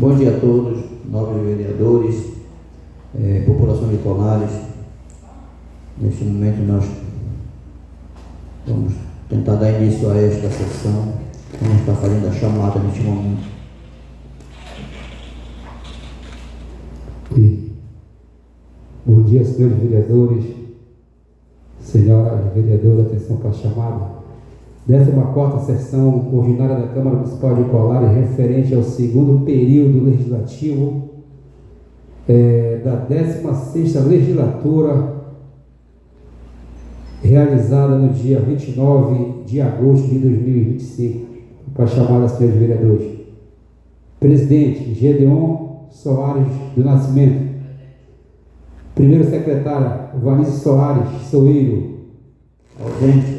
Bom dia a todos, nobres vereadores, população de Colares. Neste momento nós vamos tentar dar início a esta sessão. Vamos estar fazendo a chamada neste momento. Bom dia, senhores vereadores, senhora vereadora, atenção para a chamada. 14ª sessão ordinária da Câmara Municipal de Colares, referente ao segundo período legislativo da 16ª legislatura, realizada no dia 29 de agosto de 2025. Para a chamada, senhores vereadores. Presidente, Gedeon Soares do Nascimento. Primeiro secretária, Vanice Soares Soeiro. Ausente,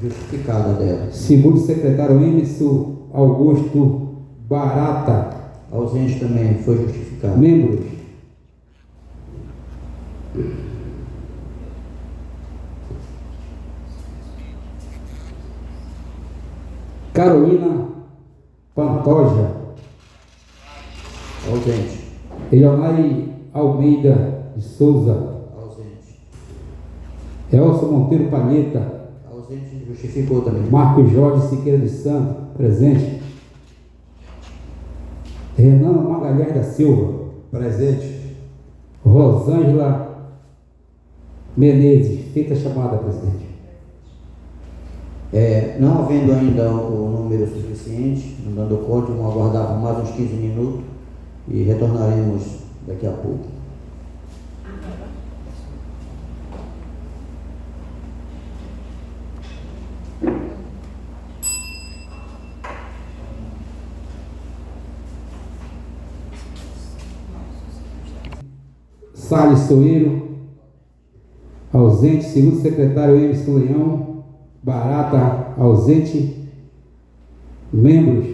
justificada dela. Segundo secretário, Emerson Augusto Barata. Ausente também, foi justificado. Membros. Carolina Pantoja. Ausente. Eleonai Almeida de Souza. Ausente. Elson Monteiro Palheta. Ausente, justificou também. Marcos Jorge Siqueira dos Santos, presente. Renan Magalhães da Silva. Presente. Rosângela Menezes. Feita a chamada, presidente. Não havendo ainda o número suficiente, não dando código, vamos aguardar por mais uns 15 minutos e retornaremos daqui a pouco. Salles Soeiro, ausente. Segundo secretário, Emerson Leão Barata, ausente. Membros: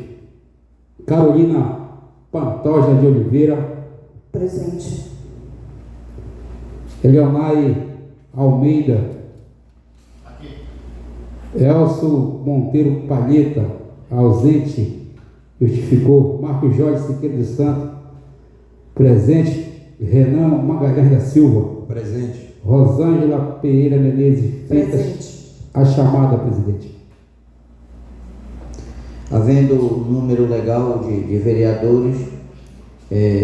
Carolina Pantoja de Oliveira, presente. Eleonai Almeida, aqui. Elson Monteiro Palheta, ausente. Justificou. Marcos Jorge Siqueira dos Santos, presente. Renan Magalhães da Silva, Presente. Rosângela Pereira Menezes, feita a chamada, presidente. Havendo o número legal de vereadores,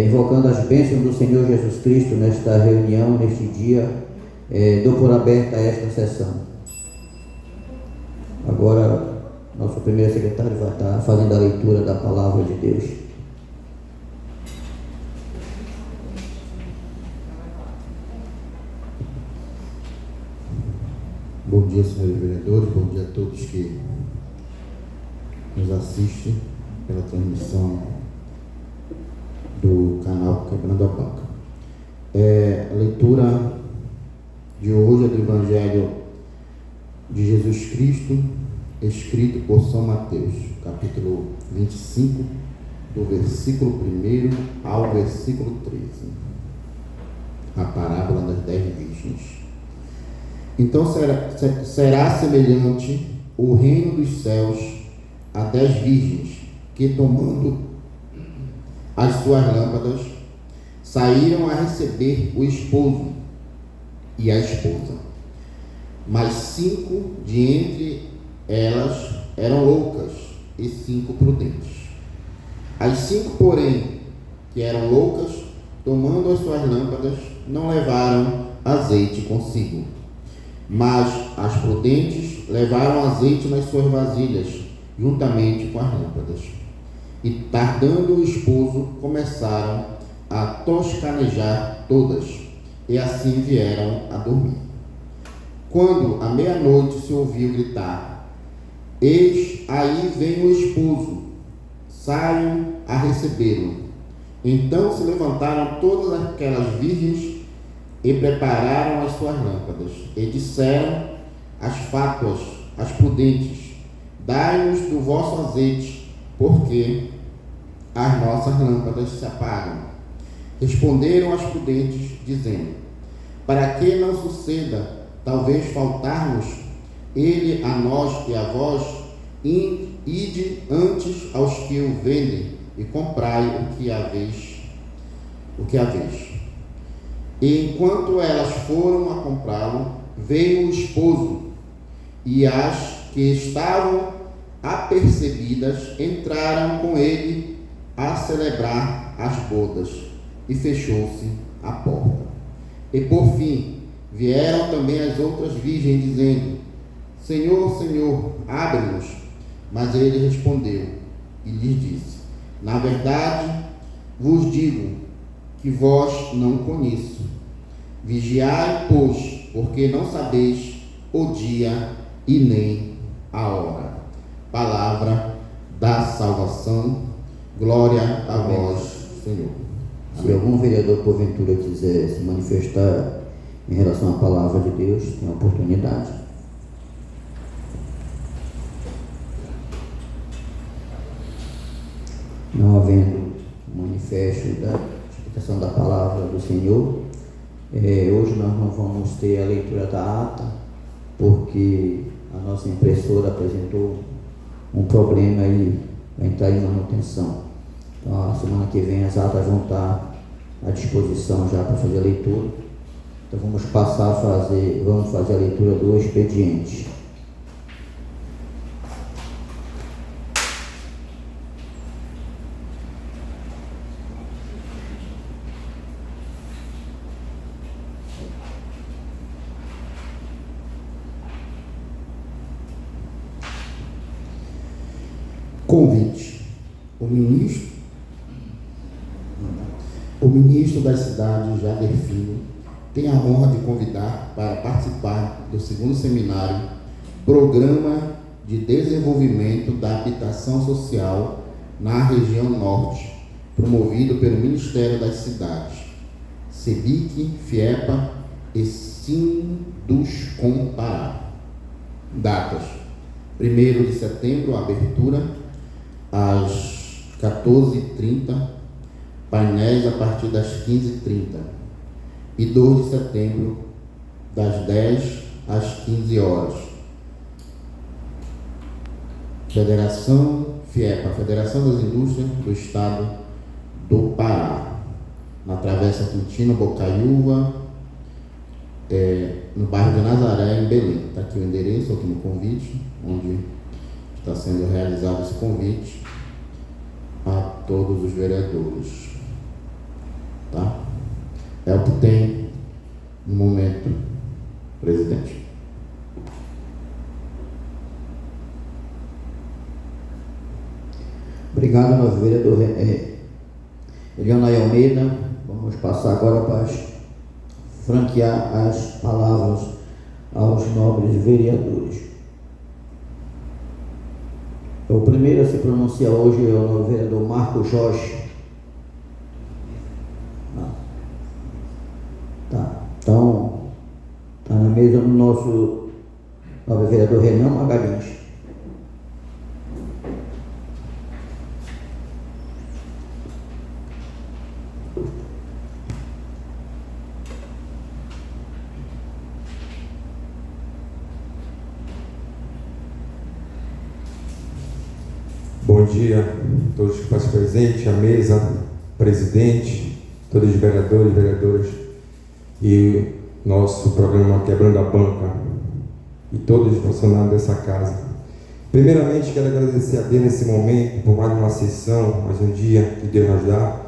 invocando as bênçãos do Senhor Jesus Cristo nesta reunião, neste dia, dou por aberta esta sessão. Agora, nosso primeiro secretário vai estar fazendo a leitura da palavra de Deus. Bom dia, senhores vereadores, bom dia a todos que nos assistem pela transmissão do canal Quebrando a Banca. A leitura de hoje é do Evangelho de Jesus Cristo, escrito por São Mateus, capítulo 25, do versículo 1 ao versículo 13. A parábola das 10 virgens. Então será semelhante o reino dos céus a 10 virgens que, tomando as suas lâmpadas, saíram a receber o esposo e a esposa. Mas 5 de entre elas eram loucas e 5 prudentes. As 5, porém, que eram loucas, tomando as suas lâmpadas, não levaram azeite consigo. Mas as prudentes levaram azeite nas suas vasilhas, juntamente com as lâmpadas. E, tardando o esposo, começaram a toscanejar todas, e assim vieram a dormir. Quando à meia-noite se ouviu gritar: eis aí vem o esposo, saiam a recebê-lo. Então se levantaram todas aquelas virgens e prepararam as suas lâmpadas, e disseram às fátuas, às prudentes: dai-nos do vosso azeite, porque as nossas lâmpadas se apagam. Responderam as prudentes, dizendo: para que não suceda, talvez faltarmos, ele a nós e a vós, ide antes aos que o vendem e comprai o que haveis. E enquanto elas foram a comprá-lo, veio o esposo, e as que estavam apercebidas entraram com ele a celebrar as bodas, e fechou-se a porta. E por fim vieram também as outras virgens, dizendo: Senhor, Senhor, abre-nos. Mas ele respondeu e lhes disse: Na verdade vos digo que vós não conheço. Vigiai, pois, porque não sabeis o dia e nem a hora. Palavra da salvação. Glória a vós, Senhor. Se algum vereador porventura quiser se manifestar em relação à palavra de Deus, tem a oportunidade. Não havendo manifesto da explicação da palavra do Senhor, hoje nós não vamos ter a leitura da ata, porque a nossa impressora apresentou um problema e vai entrar em manutenção. Então, a semana que vem as atas vão estar à disposição já para fazer a leitura. Então, vamos fazer a leitura do expediente. Convite. O ministro das cidades, Jader Filho, tem a honra de convidar para participar do segundo seminário Programa de Desenvolvimento da Habitação Social na região Norte, promovido pelo Ministério das Cidades, SEBIC, FIEPA e Sinduscom Pará. Datas: 1º de setembro, abertura, às 14h30, painéis a partir das 15h30. E 2 de setembro, das 10 às 15 horas. Federação FIEPA, Federação das Indústrias do Estado do Pará, na Travessa Quintino Bocaiúva, no bairro de Nazaré, em Belém. Está aqui o endereço, aqui no convite, onde está sendo realizado esse convite a todos os vereadores. Tá? É o que tem no momento, presidente. Obrigado, nosso vereador Leonay Almeida. Vamos passar agora para franquear as palavras aos nobres vereadores. O primeiro a se pronunciar hoje é o vereador Marco Jorge. Tá. Então, está na mesa o nosso nobre vereador Renan Magalhães. Bom dia a todos que estão presentes, a mesa, presidente, todos os vereadores e vereadoras e nosso programa Quebrando a Banca e todos os funcionários dessa casa. Primeiramente, quero agradecer a Deus nesse momento por mais uma sessão, mais um dia que Deus nos dá.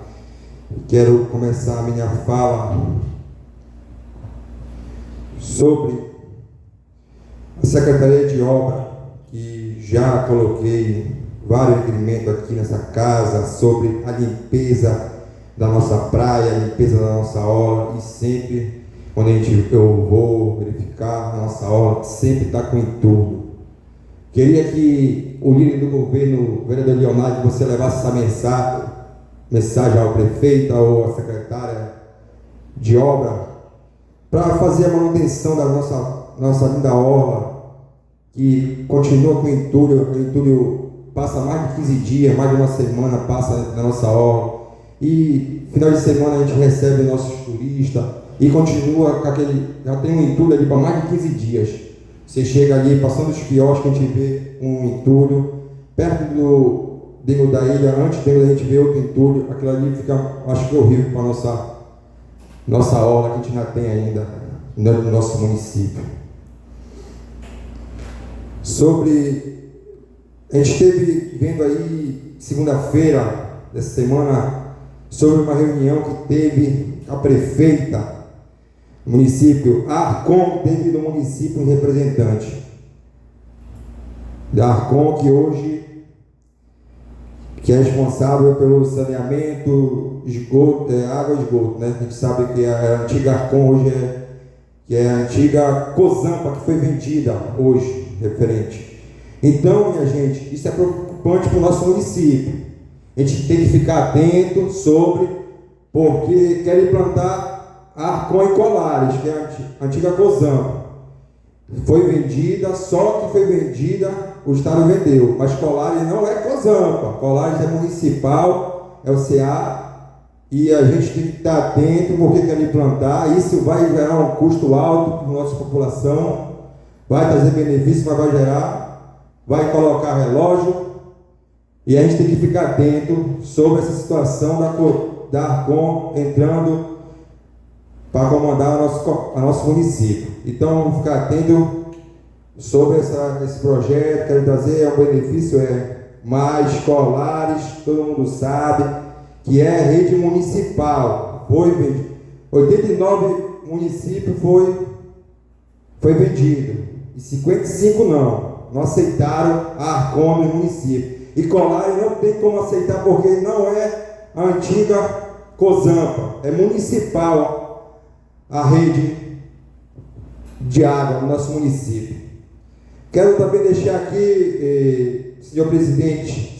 Quero começar a minha fala sobre a Secretaria de Obra, que já coloquei vários requerimentos aqui nessa casa sobre a limpeza da nossa praia, a limpeza da nossa orla, e sempre, quando eu vou verificar a nossa orla, sempre está com entulho. Queria que o líder do governo, o vereador Leonardo, você levasse essa mensagem ao prefeito ou à secretária de obra para fazer a manutenção da nossa linda orla, que continua com entulho. O entulho passa mais de 15 dias, mais de uma semana passa na nossa orla, e final de semana a gente recebe nossos turistas e continua com aquele, já tem um entulho ali para mais de 15 dias. Você chega ali, passando os quiosques, a gente vê um entulho perto dentro da ilha, antes de a gente ver outro entulho, aquilo ali fica, acho que horrível para a nossa orla que a gente ainda tem ainda no nosso município. A gente esteve vendo aí, segunda-feira dessa semana, sobre uma reunião que teve a prefeita do município, a Arcom teve no município um representante da Arcom, que hoje é responsável pelo saneamento, esgoto, água e esgoto, né? A gente sabe que a antiga Arcom hoje é a antiga Cozampa, que foi vendida hoje, referente. Então, minha gente, isso é preocupante para o nosso município. A gente tem que ficar atento sobre, porque querem implantar a Arcom em Colares, que é a antiga Cozampa. Foi vendida, só que foi vendida, o Estado vendeu, mas Colares não é Cozampa, Colares é municipal, é o CA, e a gente tem que estar atento porque quer implantar. Isso vai gerar um custo alto para a nossa população, vai trazer benefício, mas vai colocar relógio, e a gente tem que ficar atento sobre essa situação da Arcom entrando para comandar o nosso município. Então, vamos ficar atento sobre esse projeto. Quero trazer um benefício, mais Colares, todo mundo sabe que é rede municipal. 89 municípios foi vendido e 55 não aceitaram a Arcom no município. E Colares não tem como aceitar porque não é a antiga Cozampa, é municipal a rede de água no nosso município. Quero também deixar aqui, senhor presidente,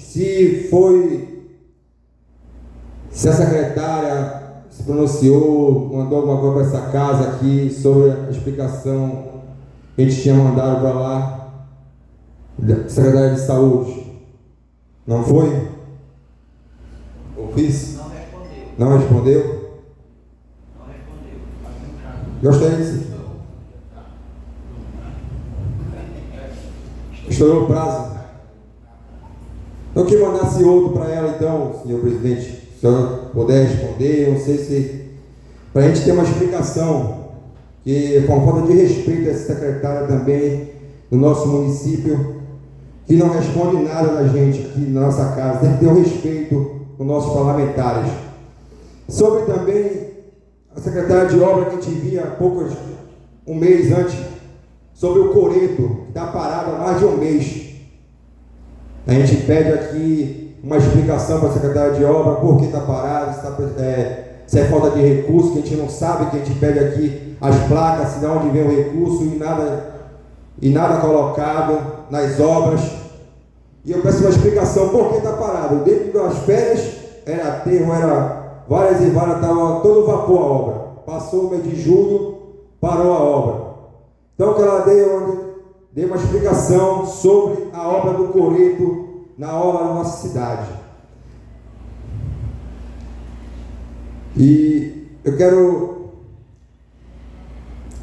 se a secretária se pronunciou, mandou alguma coisa para essa casa aqui sobre a explicação que a gente tinha mandado para lá, da secretária de saúde. Não foi? Ou fiz? Não respondeu? Gostaria de... Estourou o prazo. Eu queria mandasse outro para ela, então, senhor presidente, se o senhor puder responder. Não sei se... para a gente ter uma explicação, que com falta de respeito a essa secretária também do nosso município, que não responde nada da gente aqui na nossa casa, tem que ter um respeito com nossos parlamentares. Sobre também a secretária de obra que a gente via um mês antes, sobre o coreto, que está parado há mais de um mês. A gente pede aqui uma explicação para a secretária de obra, por que está parado, se é falta de recurso, que a gente não sabe, que a gente pede aqui as placas, se de onde vem o recurso e nada colocado nas obras. E eu peço uma explicação, por que está parado. Dentro das férias, era aterro, era várias e várias, estava todo vapor a obra. Passou o mês de julho, parou a obra. Então, que ela dê uma explicação sobre a obra do coreto na orla da nossa cidade. E eu quero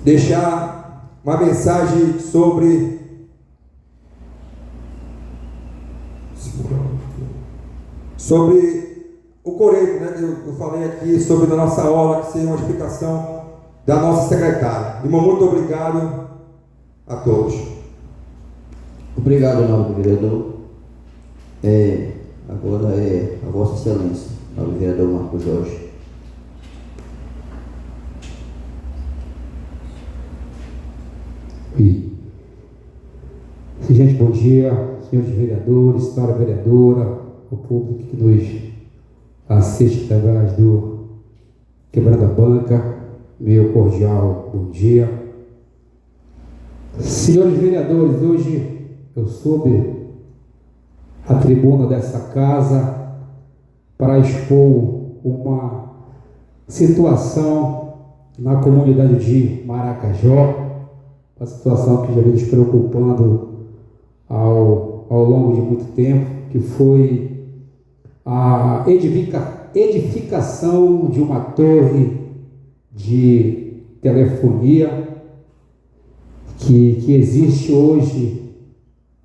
deixar uma mensagem sobre o coreto, né? Eu falei aqui sobre a nossa orla, que seria uma explicação da nossa secretária. Irmão, muito obrigado a todos. Obrigado, nobre vereador. Agora é a Vossa Excelência, nobre vereador Marcos Jorge. Gente, bom dia, senhores vereadores, senhora vereadora, o público que nos assiste através do Quebrando a Banca, meu cordial bom dia. Senhores vereadores, hoje eu soube a tribuna dessa casa para expor uma situação na comunidade de Maracajó, uma situação que já vem nos preocupando ao longo de muito tempo, que foi a edificação de uma torre de telefonia que existe hoje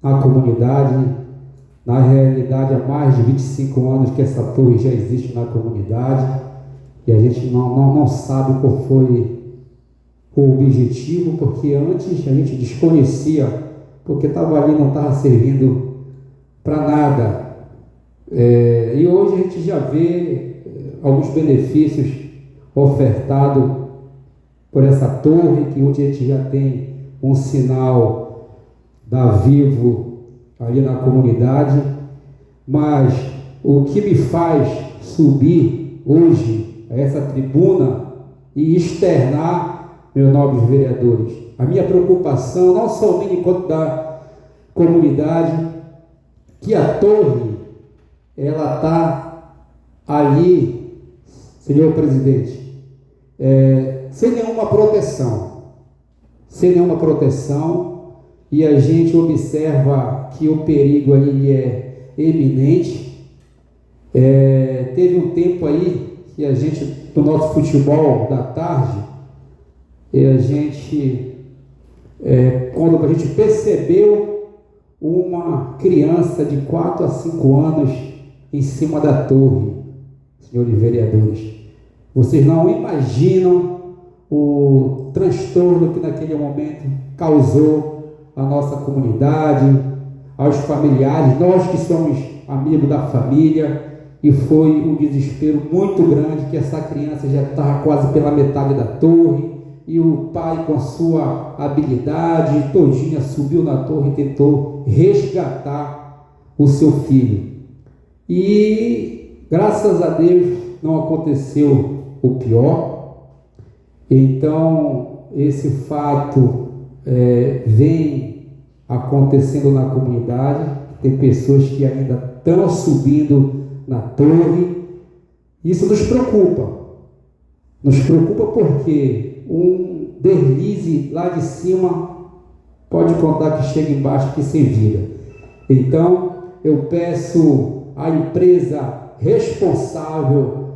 na comunidade, Na realidade, há mais de 25 anos que essa torre já existe na comunidade e a gente não sabe qual foi o objetivo, porque antes a gente desconhecia, porque estava ali, não estava servindo para nada. E hoje a gente já vê alguns benefícios ofertados por essa torre, que hoje a gente já tem um sinal da Vivo ali na comunidade, mas o que me faz subir hoje a essa tribuna e externar, meus nobres vereadores, a minha preocupação, não somente enquanto da comunidade, que a torre, ela está ali, senhor presidente, sem nenhuma proteção, e a gente observa que o perigo ali é eminente. Teve um tempo aí que a gente, no nosso futebol da tarde, quando a gente percebeu uma criança de 4 a 5 anos em cima da torre, senhores vereadores, vocês não imaginam o transtorno que naquele momento causou à nossa comunidade, aos familiares, nós que somos amigos da família, e foi um desespero muito grande, que essa criança já estava quase pela metade da torre, e o pai, com sua habilidade todinha, subiu na torre e tentou resgatar o seu filho. E graças a Deus não aconteceu o pior. Então esse fato vem acontecendo na comunidade. Tem pessoas que ainda estão subindo na torre. Isso nos preocupa porque um deslize lá de cima pode contar que chega embaixo que sem vida. Então eu peço à empresa responsável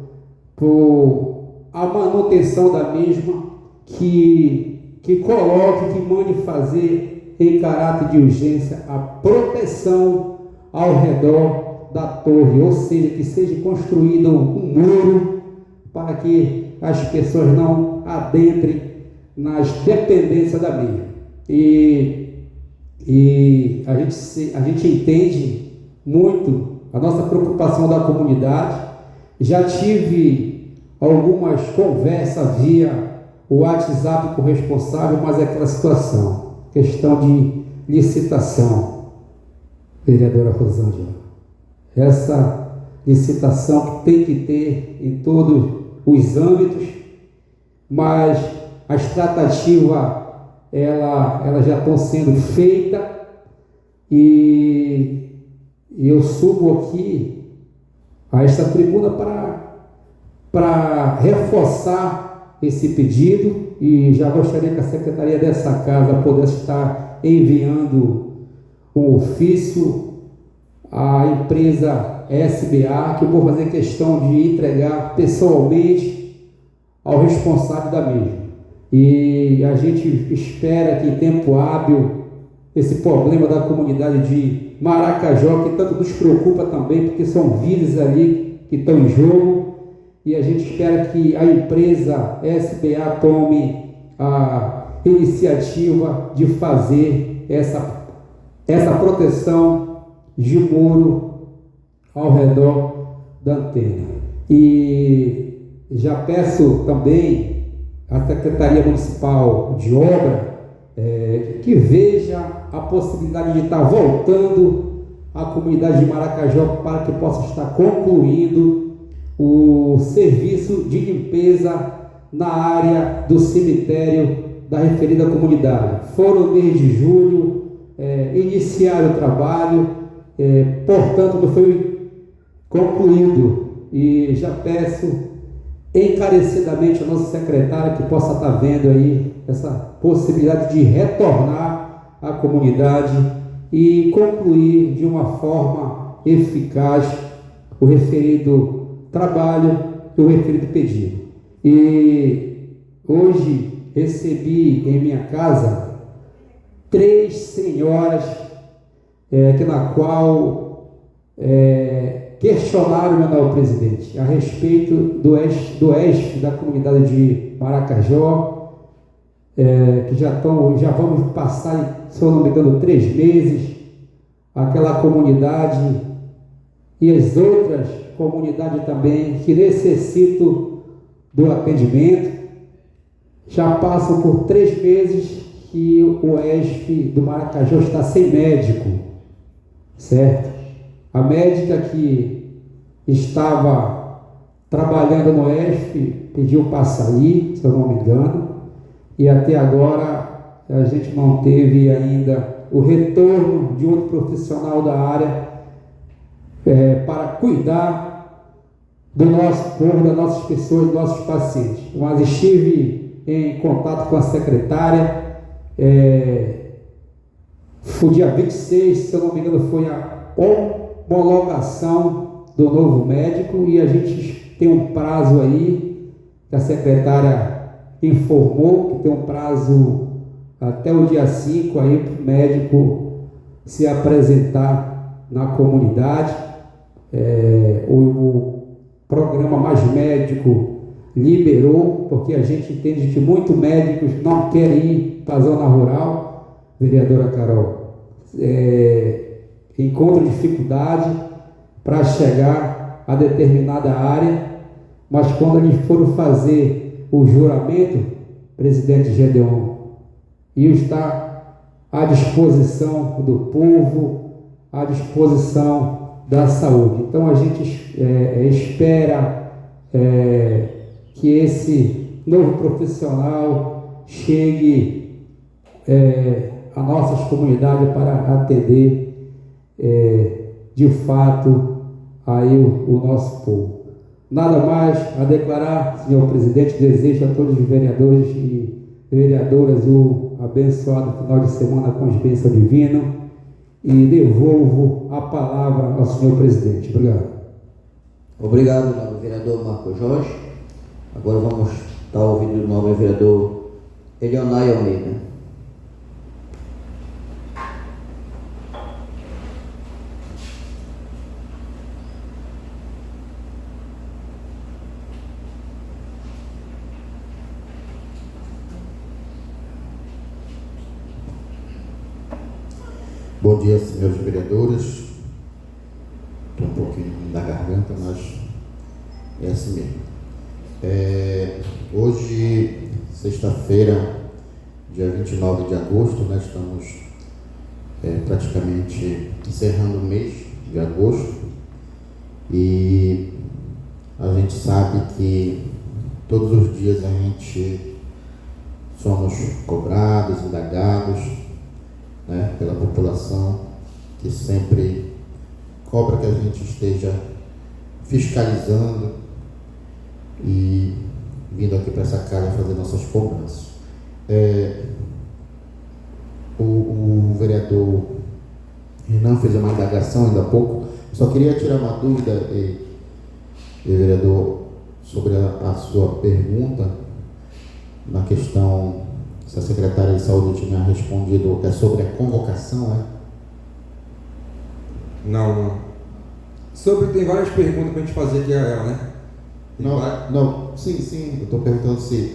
por a manutenção da mesma que coloque, que mande fazer em caráter de urgência a proteção ao redor da torre, ou seja, que seja construído um muro para que as pessoas não adentrem nas dependências da mesma. E a gente entende muito a nossa preocupação da comunidade. Já tive algumas conversas via o WhatsApp com o responsável, mas é aquela situação, questão de licitação, vereadora Rosângela. Essa licitação que tem que ter em todos os âmbitos, mas as tratativas elas já estão sendo feitas, e eu subo aqui a esta tribuna para reforçar esse pedido, e já gostaria que a secretaria dessa casa pudesse estar enviando um ofício à empresa SBA, que eu vou fazer questão de entregar pessoalmente ao responsável da mesma. E a gente espera que em tempo hábil esse problema da comunidade de Maracajó, que tanto nos preocupa também, porque são vidas ali que estão em jogo, e a gente espera que a empresa SBA tome a iniciativa de fazer essa proteção de muro ao redor da antena. E já peço também à Secretaria Municipal de Obra que veja a possibilidade de estar voltando à comunidade de Maracajó para que possa estar concluindo o serviço de limpeza na área do cemitério da referida comunidade. Foram no mês de julho, iniciaram o trabalho, portanto não foi concluído, e já peço encarecidamente a nossa secretária que possa estar vendo aí essa possibilidade de retornar à comunidade e concluir de uma forma eficaz o referido trabalho e o referido pedido. E hoje recebi em minha casa 3 senhoras, na qual questionário, meu novo presidente, a respeito do ESF da comunidade de Maracajó, que já vamos passar, se eu não me engano, 3 meses, aquela comunidade e as outras comunidades também que necessitam do atendimento, já passam por 3 meses que o ESF do Maracajó está sem médico, certo? A médica que estava trabalhando no ESF pediu para sair, se eu não me engano, e até agora a gente não teve ainda o retorno de outro profissional da área para cuidar do nosso povo, das nossas pessoas, dos nossos pacientes. Mas estive em contato com a secretária, o dia 26, se eu não me engano, foi a homologação do novo médico, e a gente tem um prazo aí, que a secretária informou, que tem um prazo até o dia 5 aí para o médico se apresentar na comunidade. O programa Mais Médico liberou, porque a gente entende que muitos médicos não querem ir para a zona rural, vereadora Carol, encontram dificuldade para chegar a determinada área, mas quando eles foram fazer o juramento, presidente Gedeon, e está à disposição do povo, à disposição da saúde. Então a gente espera que esse novo profissional chegue a nossas comunidades para atender de fato aí o nosso povo. Nada mais a declarar, senhor presidente. Desejo a todos os vereadores e vereadoras o abençoado final de semana com as bênçãos divinas, e devolvo a palavra ao senhor presidente. Obrigado. Obrigado, nobre vereador Marco Jorge. Agora vamos estar ouvindo o nobre vereador Elionai Almeida. Bom dia, senhores vereadores. Estou um pouquinho da garganta, mas é assim mesmo. Hoje, sexta-feira, dia 29 de agosto, nós estamos praticamente encerrando o mês de agosto, e a gente sabe que todos os dias a gente somos cobrados, indagados, pela população, que sempre cobra que a gente esteja fiscalizando e vindo aqui para essa casa fazer nossas cobranças. O vereador Renan fez uma indagação ainda há pouco. Só queria tirar uma dúvida, vereador, sobre a sua pergunta na questão, se a secretária de saúde tinha respondido, sobre a convocação, Não. Tem várias perguntas para a gente fazer aqui a ela, né? Não, sim, eu estou perguntando se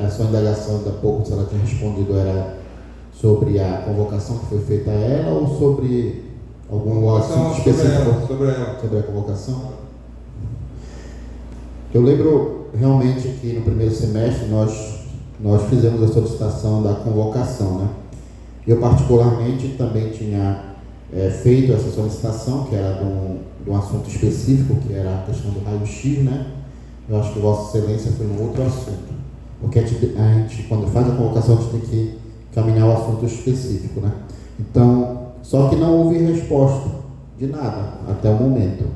a sua indagação ainda há pouco, se ela tinha respondido, era sobre a convocação que foi feita a ela, ou sobre algum assunto específico? Sobre ela. Sobre a convocação? Eu lembro realmente que no primeiro semestre nós fizemos a solicitação da convocação, né? Eu particularmente também tinha feito essa solicitação, que era de um assunto específico, que era a questão do raio-x, né? Eu acho que Vossa Excelência foi um outro assunto, porque a gente, quando faz a convocação, a gente tem que caminhar o assunto específico, né? Então, só que não houve resposta de nada até o momento,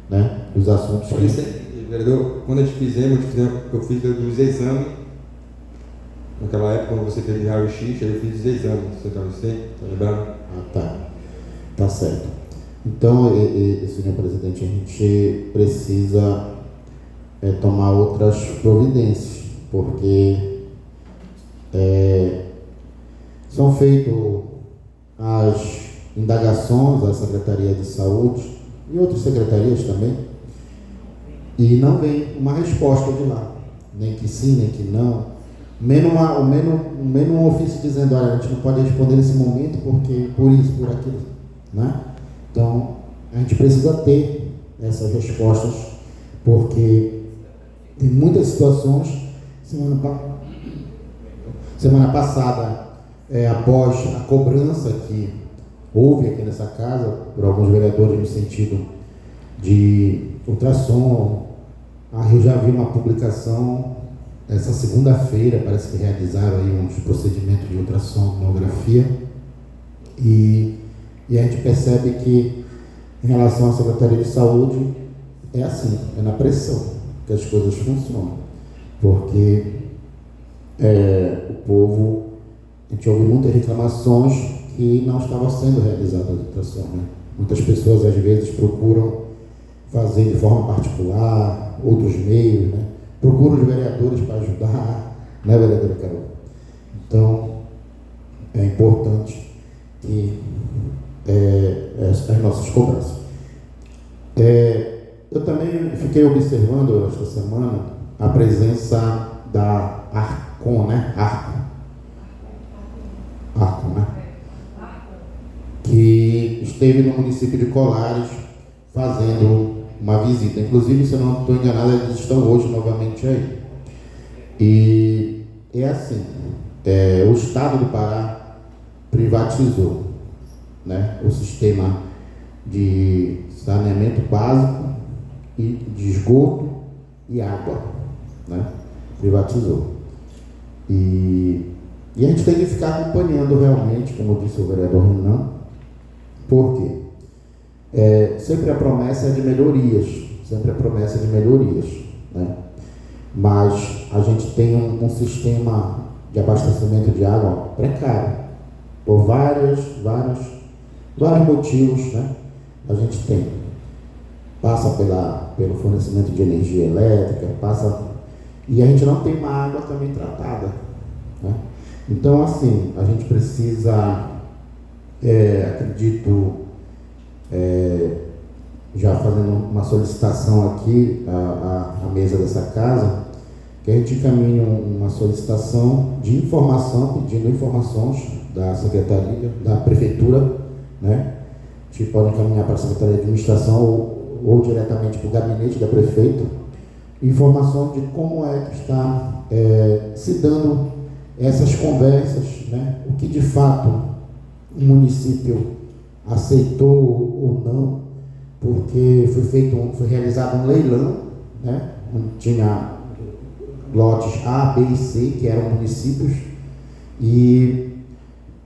né? Dos assuntos que... Vereador, quando a gente fizemos, eu fiz os exames. Naquela época, quando você fez raio-x, eu fiz os exames, você tá lembrando? Tá certo. Então, senhor presidente, a gente precisa tomar outras providências, porque são feitas as indagações à Secretaria de Saúde, e outras secretarias também, e não vem uma resposta de lá, nem que sim, nem que não, menos um ofício dizendo, olha, a gente não pode responder nesse momento porque por isso, por aquilo, né? Então, a gente precisa ter essas respostas, porque tem muitas situações. Semana passada, após a cobrança que houve aqui nessa casa, por alguns vereadores no sentido de ultrassom, eu já vi uma publicação essa segunda-feira, parece que realizaram aí uns procedimentos de ultrassom, tomografia, e a gente percebe que, em relação à Secretaria de Saúde, é assim, é na pressão que as coisas funcionam, porque o povo, a gente ouve muitas reclamações que não estavam sendo realizadas a ultrassom, né? Muitas pessoas, às vezes, procuram fazer de forma particular, outros meios, né? Procuram os vereadores para ajudar, né, vereadora Carol? Então, é importante que as nossas cobranças. Eu também fiquei observando esta semana a presença da Arcon, né? Arcon, né? Que esteve no município de Colares fazendo uma visita. Inclusive, se eu não estou enganado, eles estão hoje novamente aí. E é assim, o Estado do Pará privatizou, né, o sistema de saneamento básico e de esgoto e água, né? Privatizou. E a gente tem que ficar acompanhando realmente, como disse o vereador Renan, porque sempre a promessa é de melhorias, né? Mas a gente tem um sistema de abastecimento de água precário, por vários motivos, né? A gente passa pelo fornecimento de energia elétrica, e a gente não tem uma água também tratada, né? Então, assim, a gente precisa, acredito, já fazendo uma solicitação aqui à mesa dessa casa, que a gente encaminhe uma solicitação de informação, pedindo informações da Secretaria, da Prefeitura, né? A gente pode encaminhar para a Secretaria de Administração ou diretamente para o gabinete da Prefeita, informação de como é que está se dando essas conversas, né? O que de fato o município aceitou ou não, porque foi realizado um leilão, né? Onde tinha lotes A, B e C, que eram municípios, e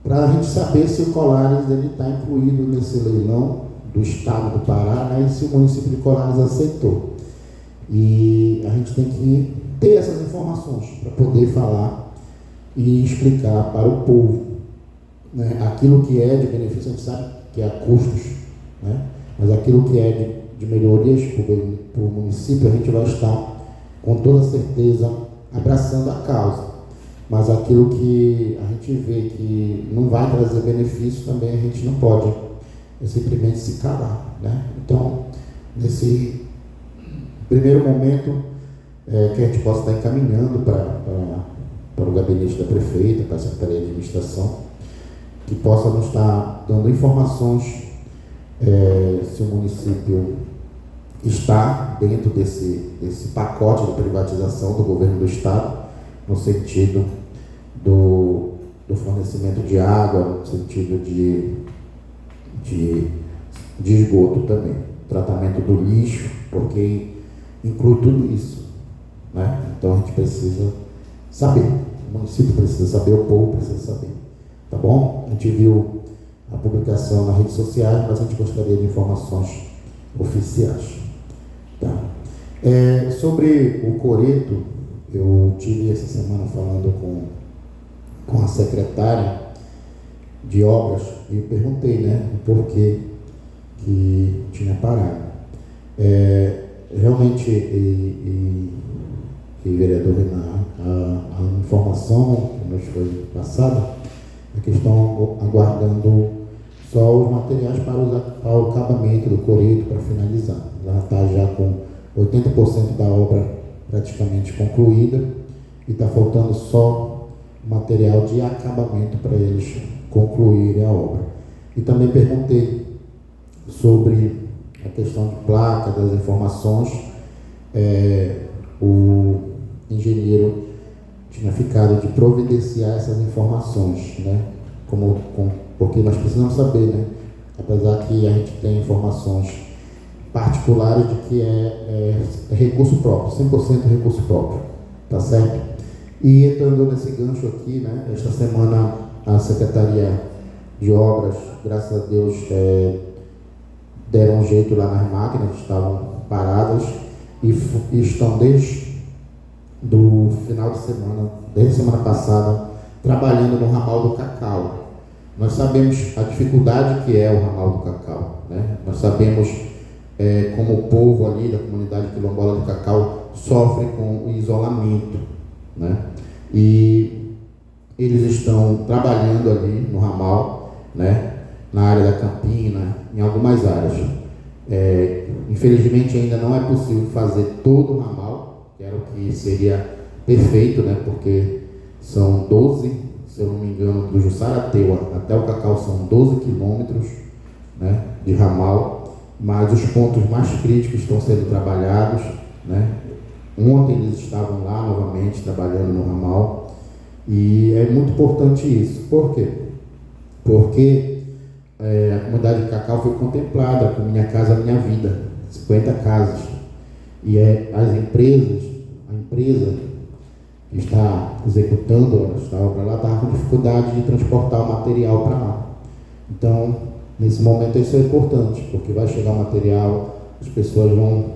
para a gente saber se o Colares está incluído nesse leilão do Estado do Pará, né? E se o município de Colares aceitou. E a gente tem que ter essas informações para poder falar e explicar para o povo, né? Aquilo que é de benefício, a gente sabe que é a custos, né? Mas aquilo que é de melhorias para o município, a gente vai estar com toda certeza abraçando a causa. Mas aquilo que a gente vê que não vai trazer benefício, também a gente não pode simplesmente se calar, né? Então, nesse primeiro momento, que a gente possa estar encaminhando para o gabinete da Prefeita, para a Secretaria de Administração, que possa nos estar dando informações se o município está dentro desse pacote de privatização do governo do Estado, no sentido do fornecimento de água, no sentido de esgoto também, tratamento do lixo, porque inclui tudo isso, né? Então a gente precisa saber, o município precisa saber, o povo precisa saber, tá bom? A gente viu a publicação nas redes sociais, mas a gente gostaria de informações oficiais, tá? Sobre o coreto, eu tive essa semana falando com a secretária de obras e perguntei, né, o porquê que tinha parado. Realmente, vereador Renan, a informação que nos foi passada é que estão aguardando Só os materiais para o acabamento do coreto, para finalizar. Ela está já com 80% da obra praticamente concluída e está faltando só material de acabamento para eles concluírem a obra. E também perguntei sobre a questão de placa, das informações. O engenheiro tinha ficado de providenciar essas informações, né? Porque nós precisamos saber, né? Apesar que a gente tem informações particulares de que é recurso próprio, 100% recurso próprio, tá certo? E entrando nesse gancho aqui, né? Esta semana a Secretaria de Obras, graças a Deus, deram um jeito lá nas máquinas que estavam paradas e estão desde do final de semana, desde a semana passada, trabalhando no ramal do cacau. Nós sabemos a dificuldade que é o ramal do cacau, né? Nós sabemos como o povo ali da comunidade quilombola do cacau sofre com o isolamento, né? E eles estão trabalhando ali no ramal, né? Na área da Campina, em algumas áreas. Infelizmente ainda não é possível fazer todo o ramal, que era o que seria perfeito, né? Porque são 12, se eu não me engano, do Jussarateua até o Cacau são 12 quilômetros, né, de ramal, mas os pontos mais críticos estão sendo trabalhados, né? Ontem eles estavam lá novamente trabalhando no ramal e é muito importante isso. Por quê? Porque a comunidade de Cacau foi contemplada com Minha Casa Minha Vida, 50 casas, e a empresa que está executando esta obra lá estava com dificuldade de transportar o material para lá. Então, nesse momento isso é importante, porque vai chegar o material, as pessoas vão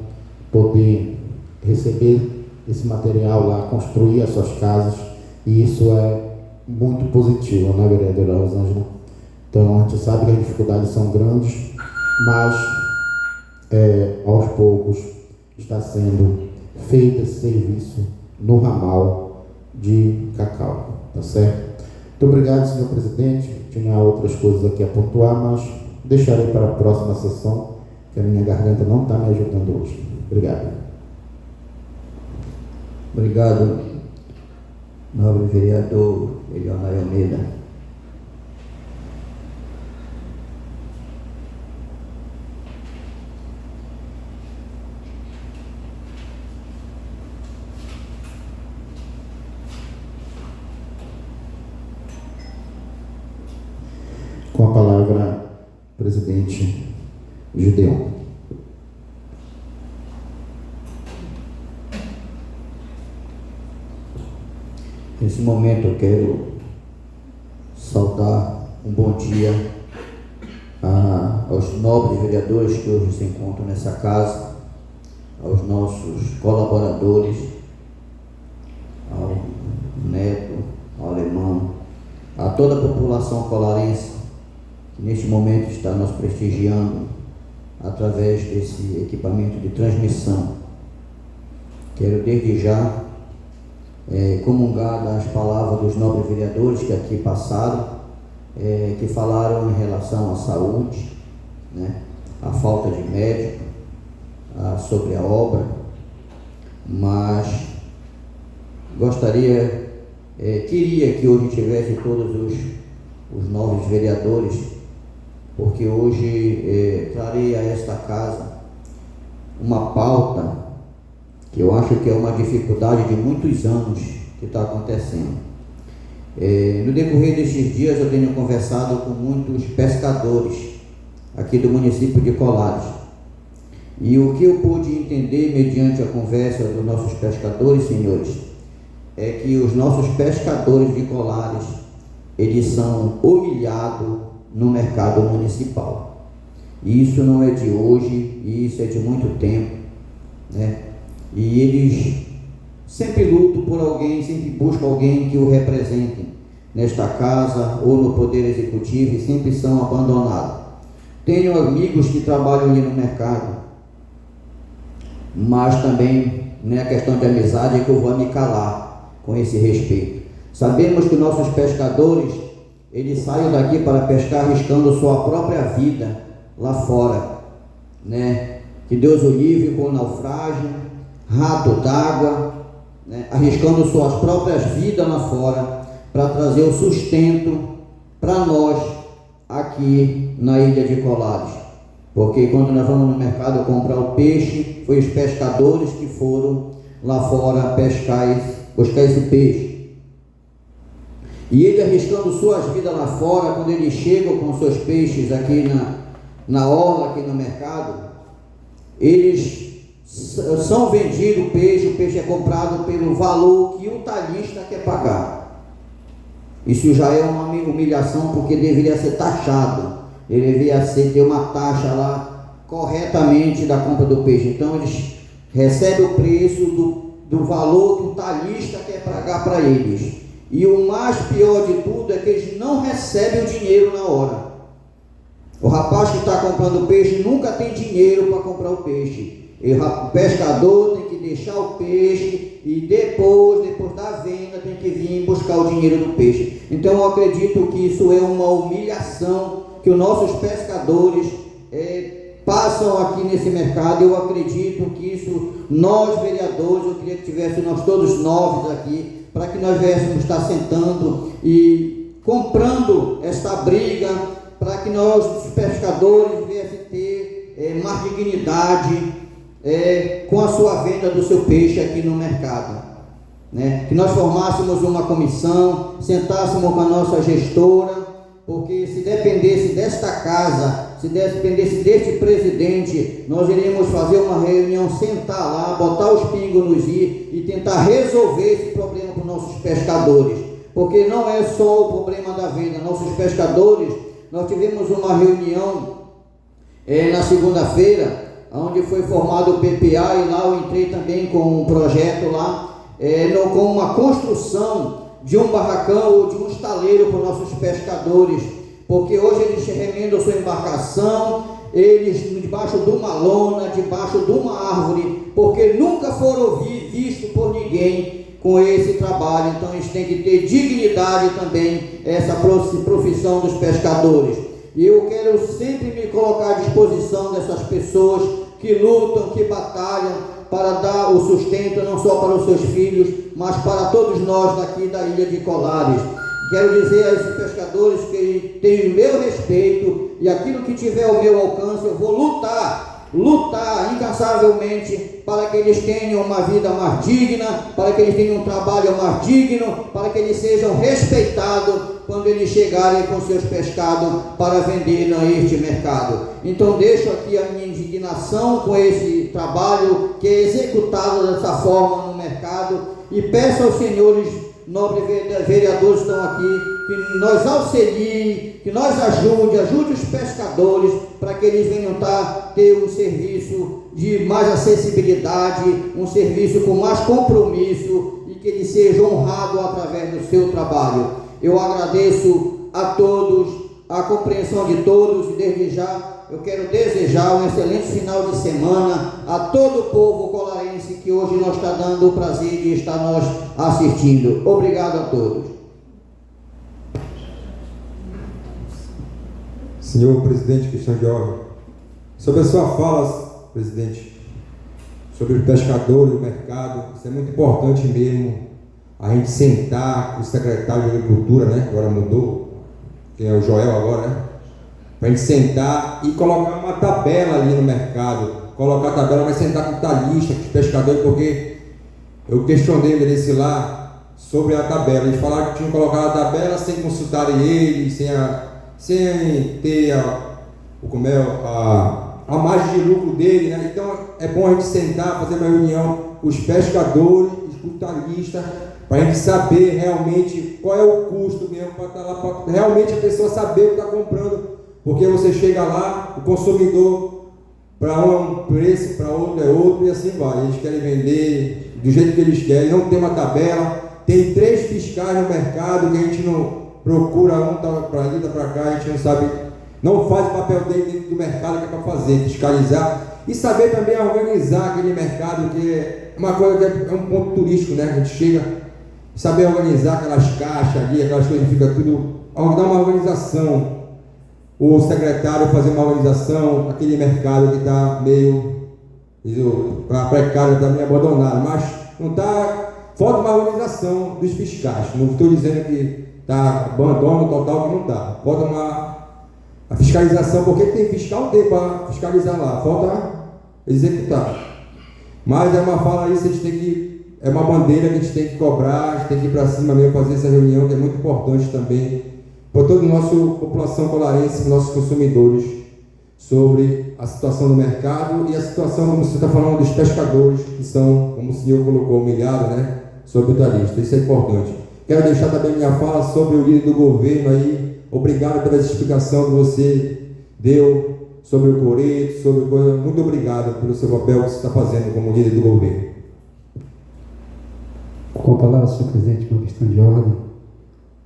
poder receber esse material lá, construir as suas casas, e isso é muito positivo, né, vereadora Rosângela? Então, a gente sabe que as dificuldades são grandes, mas aos poucos está sendo feito esse serviço no ramal de Cacau, tá certo? Muito obrigado, senhor presidente. Tinha outras coisas aqui a pontuar, mas deixarei para a próxima sessão, que a minha garganta não está me ajudando hoje. Obrigado. Obrigado, nobre vereador Elionai Almeida. Com a palavra, presidente Gideon. Nesse momento eu quero saudar um bom dia aos nobres vereadores que hoje se encontram nessa casa, aos nossos colaboradores, ao Neto, ao Alemão, a toda a população colarense que neste momento está nos prestigiando através desse equipamento de transmissão. Quero desde já comungar das palavras dos nobres vereadores que aqui passaram, que falaram em relação à saúde, né, a falta de médico, sobre a obra, mas queria que hoje tivesse todos os novos vereadores, porque hoje trarei a esta casa uma pauta que eu acho que é uma dificuldade de muitos anos que está acontecendo. No decorrer destes dias eu tenho conversado com muitos pescadores aqui do município de Colares, e o que eu pude entender mediante a conversa dos nossos pescadores, senhores, é que os nossos pescadores de Colares, eles são humilhados no mercado municipal. E isso não é de hoje, isso é de muito tempo, né? E eles sempre lutam por alguém, sempre buscam alguém que o represente nesta casa ou no Poder Executivo, e sempre são abandonados. Tenho amigos que trabalham ali no mercado, mas também não é questão de amizade que eu vou me calar com esse respeito. Sabemos que nossos pescadores, ele saiu daqui para pescar arriscando sua própria vida lá fora, né? Que Deus o livre com naufrágio, rato d'água, né? Arriscando suas próprias vidas lá fora para trazer o sustento para nós aqui na ilha de Colares. Porque quando nós vamos no mercado comprar o peixe, foi os pescadores que foram lá fora buscar esse peixe. E ele arriscando suas vidas lá fora, quando eles chegam com seus peixes aqui na orla, aqui no mercado, eles são vendidos o peixe é comprado pelo valor que o talhista quer pagar. Isso já é uma humilhação, porque deveria ser taxado, ele deveria ter uma taxa lá corretamente da compra do peixe. Então eles recebem o preço do valor que o talhista quer pagar para eles. E o mais pior de tudo é que eles não recebem o dinheiro na hora. O rapaz que está comprando peixe nunca tem dinheiro para comprar o peixe. E o pescador tem que deixar o peixe e depois da venda tem que vir buscar o dinheiro do peixe. Então eu acredito que isso é uma humilhação que os nossos pescadores passam aqui nesse mercado. Eu acredito que isso, nós vereadores, eu queria que tivesse nós todos novos aqui, para que nós viéssemos estar sentando e comprando esta briga, para que nós, os pescadores, viessem ter mais dignidade com a sua venda do seu peixe aqui no mercado, né? Que nós formássemos uma comissão, sentássemos com a nossa gestora, porque se dependesse desta casa, se dependesse deste presidente, nós iríamos fazer uma reunião, sentar lá, botar os pingos nos i e tentar resolver esse problema para os nossos pescadores, porque não é só o problema da venda. Nossos pescadores, nós tivemos uma reunião na segunda-feira, onde foi formado o PPA, e lá eu entrei também com um projeto lá, com uma construção de um barracão ou de um estaleiro para os nossos pescadores, porque hoje eles remendam sua embarcação, eles debaixo de uma lona, debaixo de uma árvore, porque nunca foram vistos por ninguém com esse trabalho. Então eles têm que ter dignidade também, essa profissão dos pescadores. E eu quero sempre me colocar à disposição dessas pessoas que lutam, que batalham para dar o sustento não só para os seus filhos, mas para todos nós daqui da ilha de Colares. Quero dizer a esses pescadores que têm o meu respeito, e aquilo que tiver ao meu alcance eu vou lutar incansavelmente para que eles tenham uma vida mais digna, para que eles tenham um trabalho mais digno, para que eles sejam respeitados quando eles chegarem com seus pescados para vender neste mercado. Então deixo aqui a minha indignação com esse trabalho que é executado dessa forma no mercado, e peço aos senhores nobres vereadores que estão aqui, que nos auxiliem, que nos ajude os pescadores, para que eles venham ter um serviço de mais acessibilidade, um serviço com mais compromisso, e que eles sejam honrados através do seu trabalho. Eu agradeço a todos, a compreensão de todos, e desde já eu quero desejar um excelente final de semana a todo o povo colarense que hoje nos está dando o prazer de estar nós assistindo. Obrigado a todos. Senhor presidente Cristiano de Orbe, sobre a sua fala, presidente, sobre o pescador e o mercado, isso é muito importante mesmo, a gente sentar com o secretário de Agricultura, né, agora mudou, quem é o Joel agora, né, para a gente sentar e colocar uma tabela ali no mercado, colocar a tabela, mas sentar com o talhista, com os pescadores, porque eu questionei desse lá sobre a tabela. Eles falaram que tinham colocado a tabela sem consultarem eles, sem ter a margem de lucro dele, né? Então é bom a gente sentar, fazer uma reunião com os pescadores, com o talhista, para a gente saber realmente qual é o custo mesmo, para estar lá, para realmente a pessoa saber o que está comprando. Porque você chega lá, o consumidor, para um é um preço, para outro é outro, e assim vai. Eles querem vender do jeito que eles querem, não tem uma tabela. Tem 3 fiscais no mercado que a gente não procura, um está para ali, está para cá, a gente não sabe, não faz o papel dele dentro do mercado que é para fazer, fiscalizar e saber também organizar aquele mercado, que é uma coisa que é um ponto turístico, né? A gente chega, saber organizar aquelas caixas ali, aquelas coisas que fica tudo dar uma organização, o secretário fazer uma organização, aquele mercado que está meio precário, está meio abandonado, mas não está, falta uma organização dos fiscais. Não estou dizendo que está abandono total, que não está. Falta a fiscalização, porque tem fiscal, tem para fiscalizar lá, falta executar. Mas é uma fala isso, a gente tem que, é uma bandeira que a gente tem que cobrar, a gente tem que ir para cima mesmo, fazer essa reunião, que é muito importante também para toda a nossa população colarense, nossos consumidores, sobre a situação do mercado e a situação, como você está falando, dos pescadores, que são, como o senhor colocou, humilhados, né, sobre o talista. Isso é importante. Quero deixar também minha fala sobre o líder do governo aí. Obrigado pela explicação que você deu sobre o Coreto, sobre coisa. Muito obrigado pelo seu papel que você está fazendo como líder do governo. Com a palavra, senhor presidente, uma questão de ordem,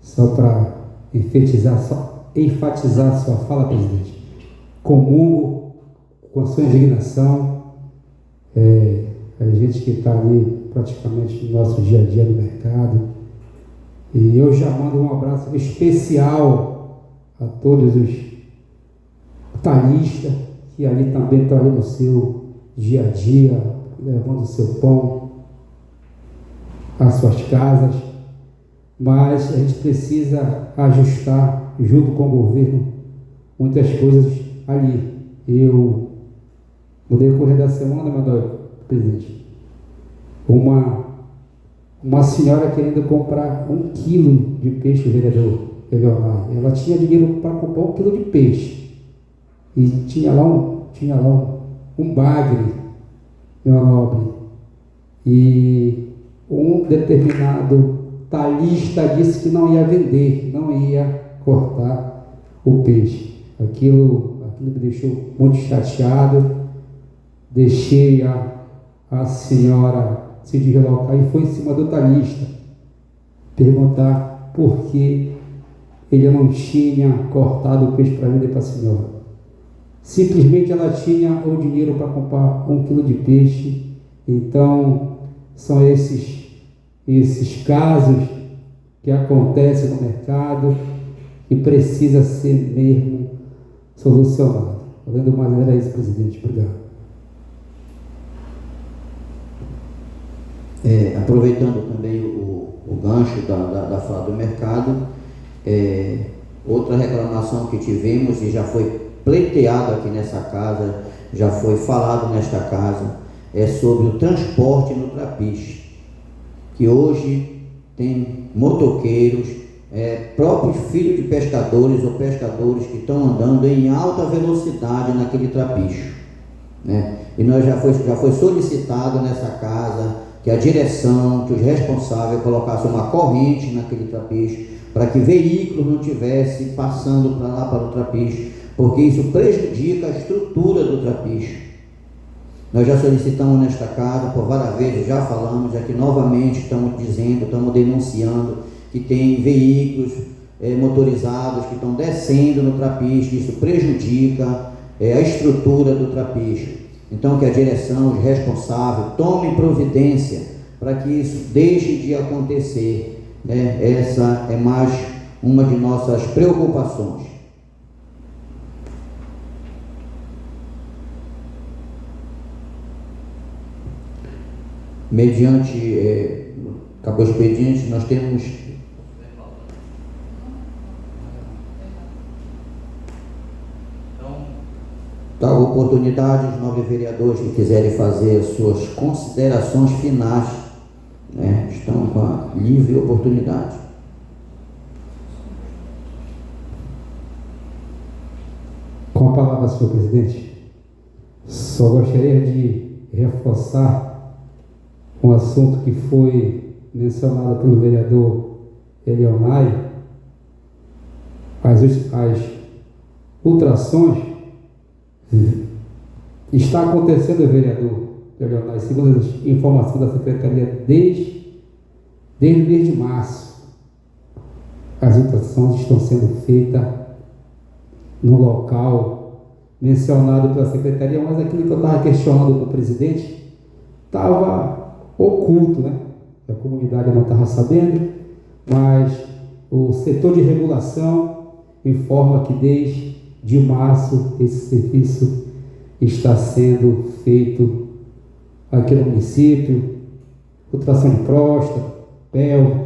só para enfatizar sua fala, presidente. Comungo com a sua indignação, a gente que está ali praticamente no nosso dia a dia no mercado, e eu já mando um abraço especial a todos os talhistas que ali também estão ali no seu dia a dia, levando o seu pão às suas casas, mas a gente precisa ajustar junto com o governo muitas coisas ali. Eu, no decorrer da semana, meu presidente, uma senhora querendo comprar 1 quilo de peixe, vereador Eleonai. Ela tinha dinheiro para comprar 1 quilo de peixe e tinha lá um bagre, meu nobre, e um determinado talhista disse que não ia vender, não ia cortar o peixe. Aquilo me deixou muito chateado. Deixei a senhora se deslocar e foi em cima do talhista perguntar por que ele não tinha cortado o peixe para vender para a senhora. Simplesmente ela tinha o dinheiro para comprar 1 quilo de peixe. Então são esses casos que acontecem no mercado e precisa ser mesmo solucionado. Além do mais, era isso, presidente. Obrigado. Aproveitando também o gancho da fala do mercado, outra reclamação que tivemos e já foi pleiteado aqui nessa casa, já foi falado nesta casa, é sobre o transporte no trapiche, que hoje tem motoqueiros, próprios filhos de pescadores ou pescadores que estão andando em alta velocidade naquele trapicho, né? E nós já foi solicitado nessa casa que a direção, que os responsáveis colocassem uma corrente naquele trapiche para que veículos não estivessem passando para lá para o trapiche, porque isso prejudica a estrutura do trapiche. Nós já solicitamos nesta casa por várias vezes, já falamos aqui novamente, estamos dizendo, estamos denunciando que tem veículos motorizados que estão descendo no trapiche, isso prejudica a estrutura do trapiche. Então que a direção, os responsáveis, tomem providência para que isso deixe de acontecer, né? Essa é mais uma de nossas preocupações. Mediante, acabou o expediente, nós temos a oportunidade, os nobres vereadores que quiserem fazer as suas considerações finais, né, estão com a livre oportunidade. Com a palavra, senhor presidente, só gostaria de reforçar um assunto que foi mencionado pelo vereador Eleonai, as ultrações. Está acontecendo, vereador Eleonai, segundo as informações da Secretaria, desde o mês de março. As ultrações estão sendo feitas no local mencionado pela Secretaria, mas aquilo que eu estava questionando com o presidente estava oculto, né? A comunidade não estava sabendo, mas o setor de regulação informa que desde março esse serviço está sendo feito aqui no município, ultrassom de próstata, pélvica,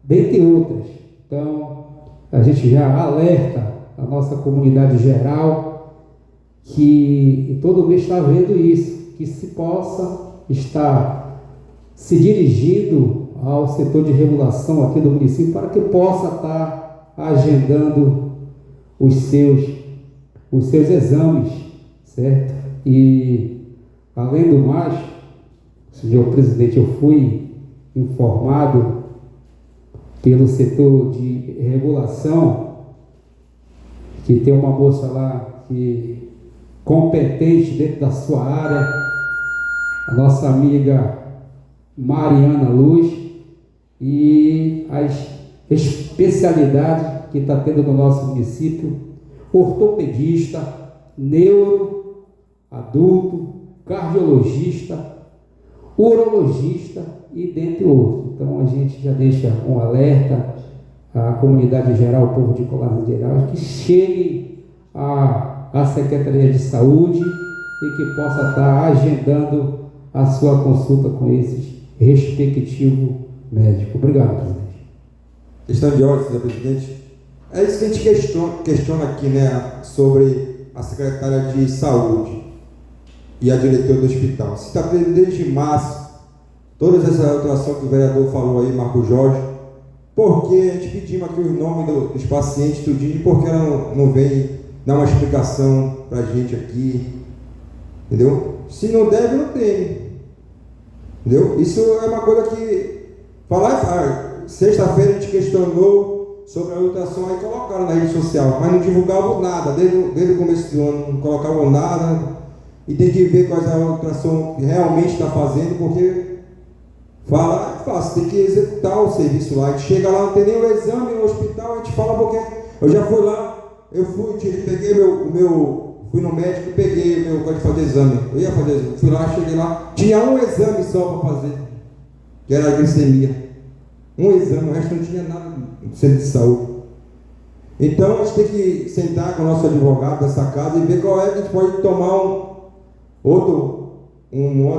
dentre outras. Então, a gente já alerta a nossa comunidade geral que todo mês está vendo isso, que se possa estar se dirigindo ao setor de regulação aqui do município para que possa estar agendando os seus exames, certo? E, além do mais, senhor presidente, eu fui informado pelo setor de regulação que tem uma moça lá que competente dentro da sua área, a nossa amiga Mariana Luz, e as especialidades que está tendo no nosso município: ortopedista, neuro, adulto, cardiologista, urologista e dentre outros. Então a gente já deixa um alerta à comunidade geral, ao povo de Colares Gerais, que chegue à Secretaria de Saúde e que possa estar agendando a sua consulta com esses respectivos médicos. Obrigado, presidente. Questão de ordem, senhor presidente. É isso que a gente questiona aqui, né, sobre a secretária de Saúde e a diretora do hospital. Se está tendo desde março toda essa alteração que o vereador falou aí, Marco Jorge, por que a gente pedimos aqui os nomes dos pacientes, tudinho, por que ela não vem dar uma explicação para a gente aqui, entendeu? Se não deve, não tem, entendeu? Isso é uma coisa que sexta-feira a gente questionou sobre a ultrassom, aí colocaram na rede social, mas não divulgavam nada, desde o começo do ano não colocavam nada, e tem que ver quais a ultrassom realmente está fazendo, porque fala, é fácil, tem que executar o serviço lá. A gente chega lá, não tem nem o exame no hospital, a gente fala porque eu já fui lá, peguei fui no médico, peguei o meu código de fazer exame. Eu ia fazer exame, fui lá, cheguei lá, tinha um exame só para fazer, que era a glicemia. Um exame, o resto não tinha nada no centro de saúde. Então a gente tem que sentar com o nosso advogado dessa casa e ver qual é que a gente pode tomar outro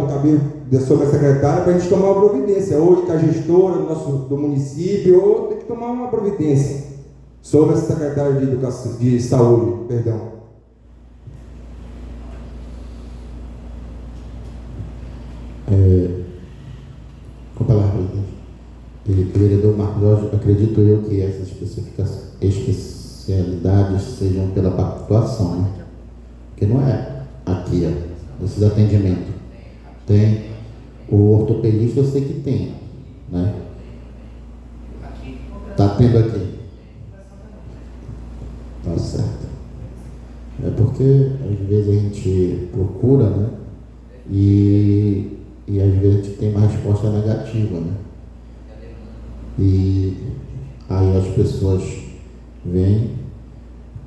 cabelo sobre a secretária para a gente tomar uma providência, ou com a gestora do município, ou tem que tomar uma providência sobre a secretária de saúde, perdão. Com a palavra, presidente. Vereador Marco Jorge, acredito eu que essas especialidades sejam pela pactuação, né? Porque não é aqui, esses atendimentos. Tem o ortopedista, eu sei que tem, né? Está tendo aqui. Tá certo. É porque às vezes a gente procura, né? E às vezes a gente tem uma resposta negativa, né? E aí as pessoas vêm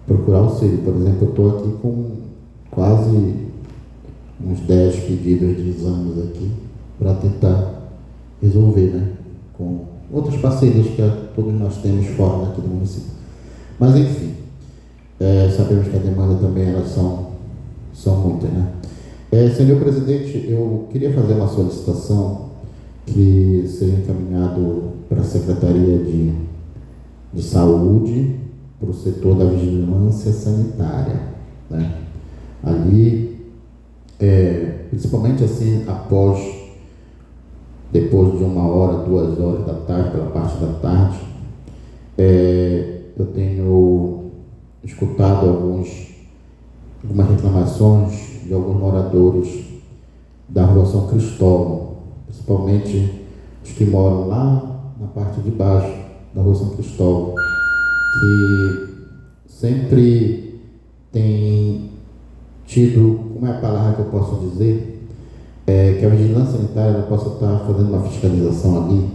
procurar auxílio. Por exemplo, eu estou aqui com quase uns 10 pedidos de exames aqui para tentar resolver, né? Com outras parcerias que todos nós temos fora aqui do município. Mas enfim, sabemos que a demanda também elas são muitas, né? Senhor presidente, eu queria fazer uma solicitação que seja encaminhado para a Secretaria de Saúde, para o setor da vigilância sanitária, né? Ali, principalmente assim, depois de 1 hora, 2 horas da tarde, pela parte da tarde, eu tenho escutado algumas reclamações de alguns moradores da Rua São Cristóvão, principalmente os que moram lá na parte de baixo da Rua São Cristóvão, que sempre tem tido, como é a palavra que eu posso dizer, que a vigilância sanitária ela possa estar fazendo uma fiscalização ali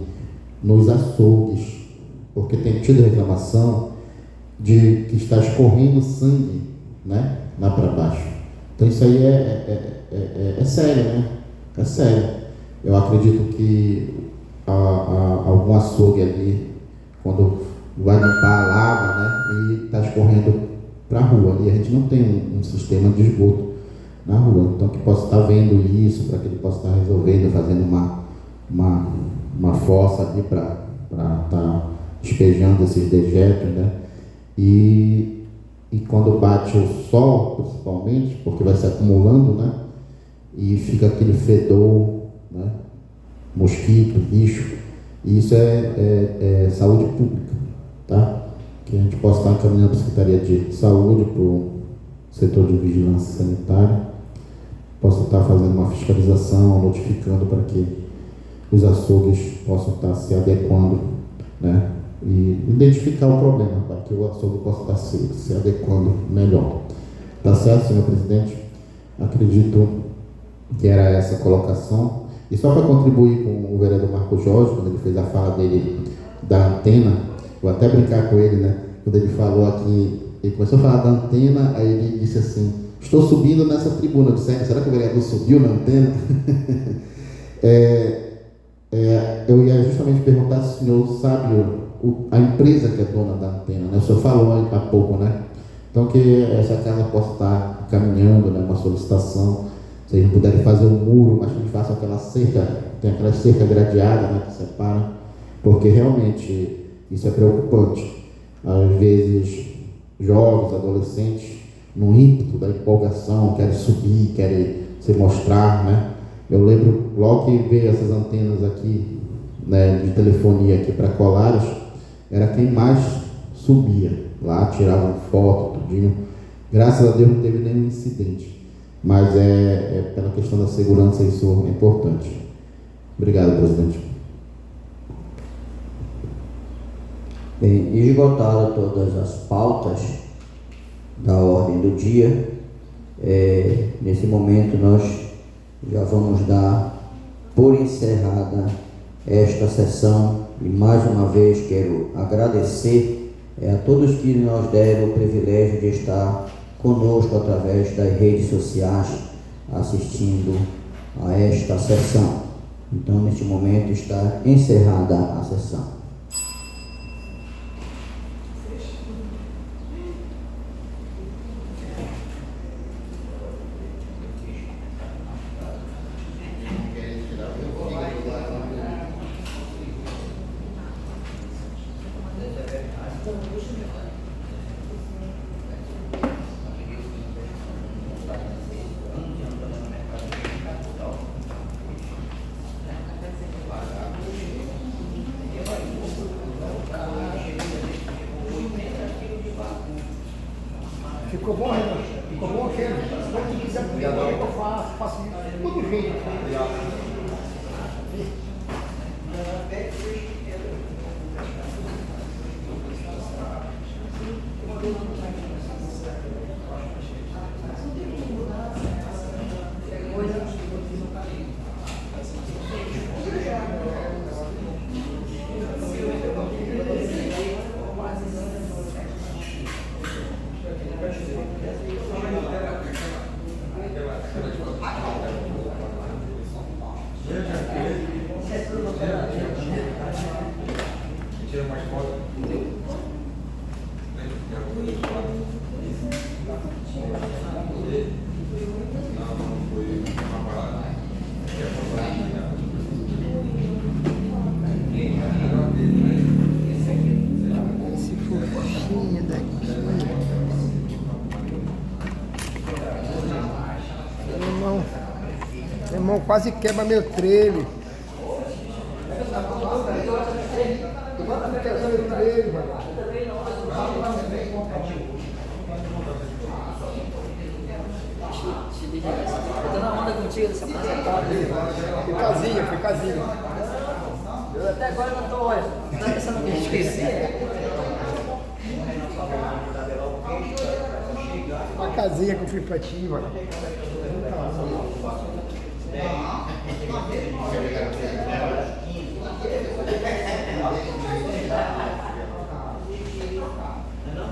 nos açougues, porque tem tido reclamação de que está escorrendo sangue, né, lá para baixo. Então isso aí é sério, né? É sério. Eu acredito que algum açougue ali, quando vai limpar a lava, né? E está escorrendo para a rua. E a gente não tem um sistema de esgoto na rua. Então, que possa estar vendo isso, para que ele possa estar resolvendo, fazendo uma fossa ali para estar despejando esses dejetos, né? E quando bate o sol, principalmente, porque vai se acumulando, né? E fica aquele fedor, né? Mosquito, bicho. E isso é saúde pública, tá? Que a gente possa estar encaminhando para a Secretaria de Saúde, para o setor de vigilância sanitária, possa estar fazendo uma fiscalização, notificando para que os açougues possam estar se adequando, né? E identificar o problema, para que o açougue possa estar se adequando melhor. Tá certo, senhor presidente? Acredito que era essa a colocação. E só para contribuir com o vereador Marco Jorge, quando ele fez a fala dele da antena, vou até brincar com ele, né? Quando ele falou aqui, ele começou a falar da antena, aí ele disse assim: estou subindo nessa tribuna. Eu disse: será que o vereador subiu na antena? Eu ia justamente perguntar se o senhor sabe a empresa que é dona da antena, né? O senhor falou aí há pouco, né? Então, que essa casa possa estar caminhando, né? Uma solicitação, se eles não puderem fazer um muro, mas que eles façam aquela cerca, tem aquela cerca gradeada, né? Que separa, porque realmente isso é preocupante. Às vezes, jovens, adolescentes, no ímpeto da empolgação, querem subir, querem se mostrar, né? Eu lembro logo que veio essas antenas aqui, né, de telefonia aqui para Colares, era quem mais subia lá, tiravam foto, tudinho. Graças a Deus não teve nenhum incidente, mas pela questão da segurança isso é importante. Obrigado, presidente. Bem, esgotadas todas as pautas da ordem do dia, nesse momento nós já vamos dar por encerrada esta sessão e mais uma vez quero agradecer a todos que nos deram o privilégio de estar conosco através das redes sociais assistindo a esta sessão. Então, neste momento está encerrada a sessão. Ficou bom, Renan? Ficou bom, cheiro? Se quiser comer, eu faço tudo jeito. Meu irmão quase quebra meu trailer. Eu tô na onda contigo dessa apresentada. Foi casinha. Eu até agora não tô, olha, tá pensando que eu esqueci. Uma casinha que eu fiz pra ti, mano. Não?